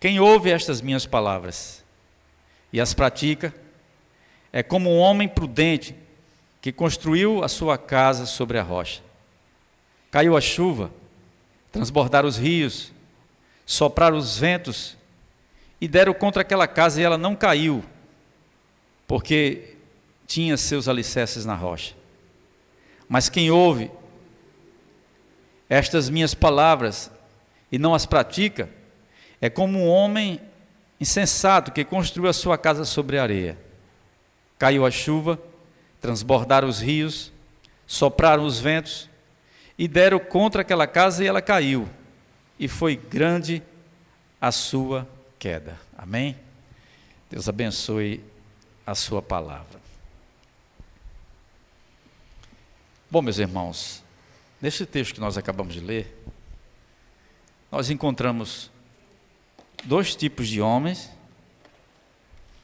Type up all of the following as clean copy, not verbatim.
Quem ouve estas minhas palavras e as pratica, é como um homem prudente que construiu a sua casa sobre a rocha. Caiu a chuva, transbordaram os rios, sopraram os ventos e deram contra aquela casa e ela não caiu, porque tinha seus alicerces na rocha. Mas quem ouve estas minhas palavras e não as pratica, é como um homem insensato que construiu a sua casa sobre a areia. Caiu a chuva, transbordaram os rios, sopraram os ventos e deram contra aquela casa e ela caiu. E foi grande a sua queda. Amém? Deus abençoe a sua palavra. Bom, meus irmãos, nesse texto que nós acabamos de ler, nós encontramos dois tipos de homens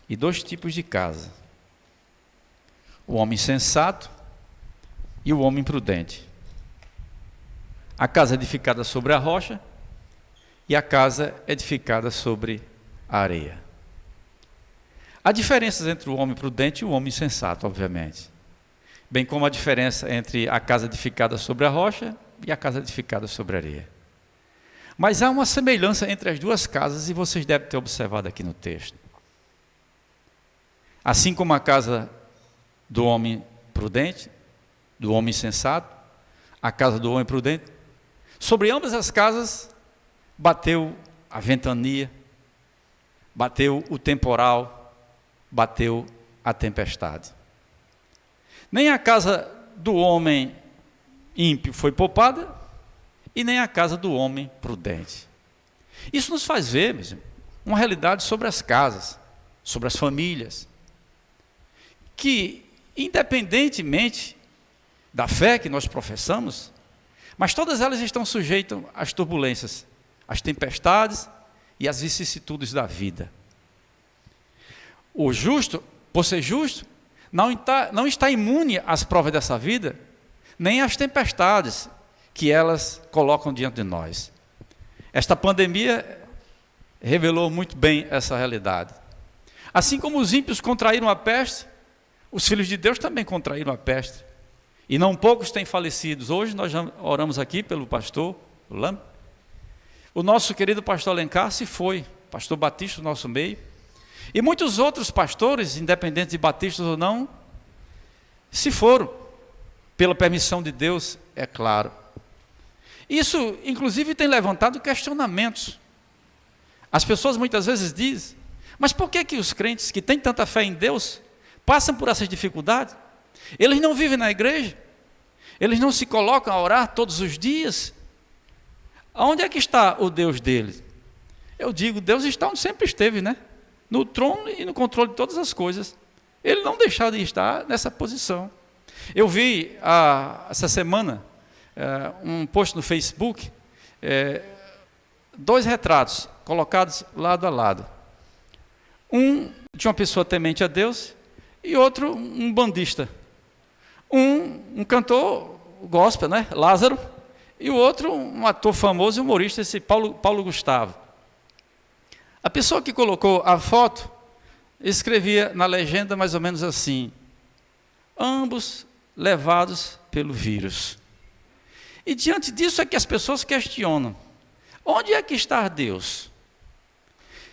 e dois tipos de casa. O homem sensato e o homem prudente. A casa edificada sobre a rocha e a casa edificada sobre a areia. Há diferenças entre o homem prudente e o homem sensato, obviamente. Bem como a diferença entre a casa edificada sobre a rocha e a casa edificada sobre a areia. Mas há uma semelhança entre as duas casas e vocês devem ter observado aqui no texto. Assim como a casa do homem prudente, do homem sensato, a casa do homem prudente, sobre ambas as casas bateu a ventania, bateu o temporal, bateu a tempestade. Nem a casa do homem ímpio foi poupada, e nem a casa do homem prudente. Isso nos faz ver, mesmo, uma realidade sobre as casas, sobre as famílias, que independentemente da fé que nós professamos, mas todas elas estão sujeitas às turbulências, às tempestades e às vicissitudes da vida. O justo, por ser justo, não está imune às provas dessa vida, nem às tempestades que elas colocam diante de nós. Esta pandemia revelou muito bem essa realidade. Assim como os ímpios contraíram a peste, os filhos de Deus também contraíram a peste. E não poucos têm falecido. Hoje nós já oramos aqui pelo pastor Lam. O nosso querido pastor Alencar se foi, pastor Batista do nosso meio. E muitos outros pastores, independentes de batistas ou não, se foram, pela permissão de Deus, é claro. Isso, inclusive, tem levantado questionamentos. As pessoas muitas vezes dizem, mas por que os crentes que têm tanta fé em Deus passam por essas dificuldades? Eles não vivem na igreja? Eles não se colocam a orar todos os dias? Onde é que está o Deus deles? Eu digo, Deus está onde sempre esteve, né? No trono e no controle de todas as coisas. Ele não deixou de estar nessa posição. Eu vi essa semana um post no Facebook, dois retratos colocados lado a lado. Um de uma pessoa temente a Deus e outro um bandista. Um cantor gospel, né? Lázaro, e o outro um ator famoso e humorista, esse Paulo Gustavo. A pessoa que colocou a foto escrevia na legenda mais ou menos assim: ambos levados pelo vírus. E diante disso é que as pessoas questionam: onde é que está Deus?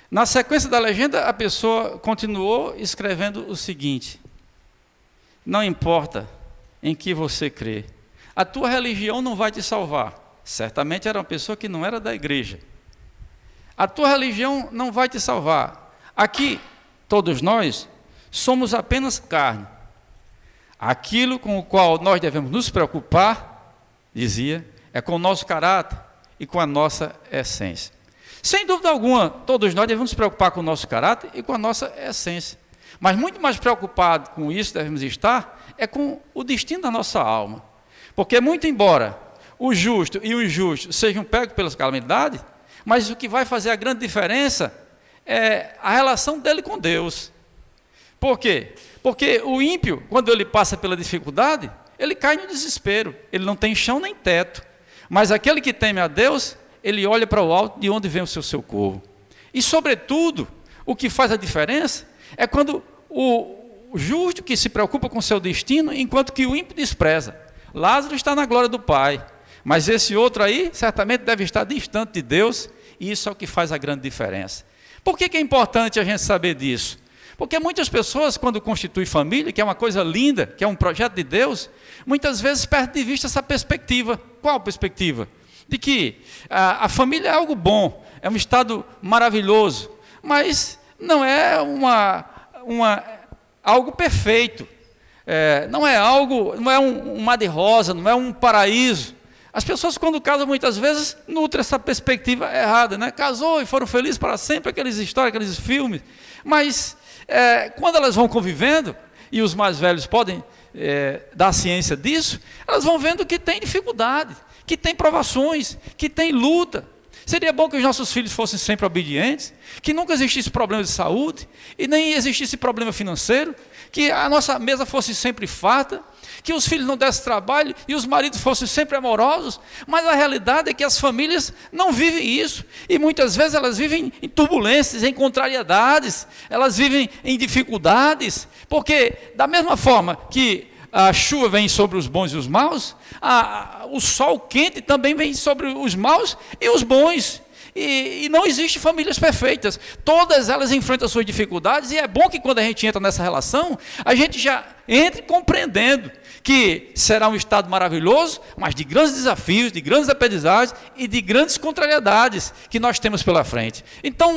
Na sequência da legenda, a pessoa continuou escrevendo o seguinte: não importa em que você crê, a tua religião não vai te salvar. Certamente era uma pessoa que não era da igreja. A tua religião não vai te salvar. Aqui, todos nós, somos apenas carne. Aquilo com o qual nós devemos nos preocupar, dizia, é com o nosso caráter e com a nossa essência. Sem dúvida alguma, todos nós devemos nos preocupar com o nosso caráter e com a nossa essência. Mas muito mais preocupado com isso devemos estar, é com o destino da nossa alma. Porque muito embora o justo e o injusto sejam pegos pelas calamidades, mas o que vai fazer a grande diferença é a relação dele com Deus. Por quê? Porque o ímpio, quando ele passa pela dificuldade, ele cai no desespero, ele não tem chão nem teto. Mas aquele que teme a Deus, ele olha para o alto de onde vem o seu socorro. E, sobretudo, o que faz a diferença é quando o justo que se preocupa com seu destino, enquanto que o ímpio despreza. Lázaro está na glória do Pai, mas esse outro aí certamente deve estar distante de Deus, e isso é o que faz a grande diferença. Por que é importante a gente saber disso? Porque muitas pessoas, quando constituem família, que é uma coisa linda, que é um projeto de Deus, muitas vezes perdem de vista essa perspectiva. Qual perspectiva? De que a família é algo bom, é um estado maravilhoso, mas não é algo perfeito, não é um mar de rosa, não é um paraíso. As pessoas, quando casam, muitas vezes nutrem essa perspectiva errada, né? Casou e foram felizes para sempre, aquelas histórias, aqueles filmes, mas quando elas vão convivendo, e os mais velhos podem dar ciência disso, elas vão vendo que tem dificuldade, que tem provações, que tem luta. Seria bom que os nossos filhos fossem sempre obedientes, que nunca existisse problema de saúde, e nem existisse problema financeiro, que a nossa mesa fosse sempre farta, que os filhos não dessem trabalho e os maridos fossem sempre amorosos, mas a realidade é que as famílias não vivem isso, e muitas vezes elas vivem em turbulências, em contrariedades, elas vivem em dificuldades, porque da mesma forma que a chuva vem sobre os bons e os maus, o sol quente também vem sobre os maus e os bons. E não existe famílias perfeitas, todas elas enfrentam suas dificuldades, e é bom que quando a gente entra nessa relação, a gente já entre compreendendo que será um estado maravilhoso, mas de grandes desafios, de grandes aprendizagens e de grandes contrariedades que nós temos pela frente. Então,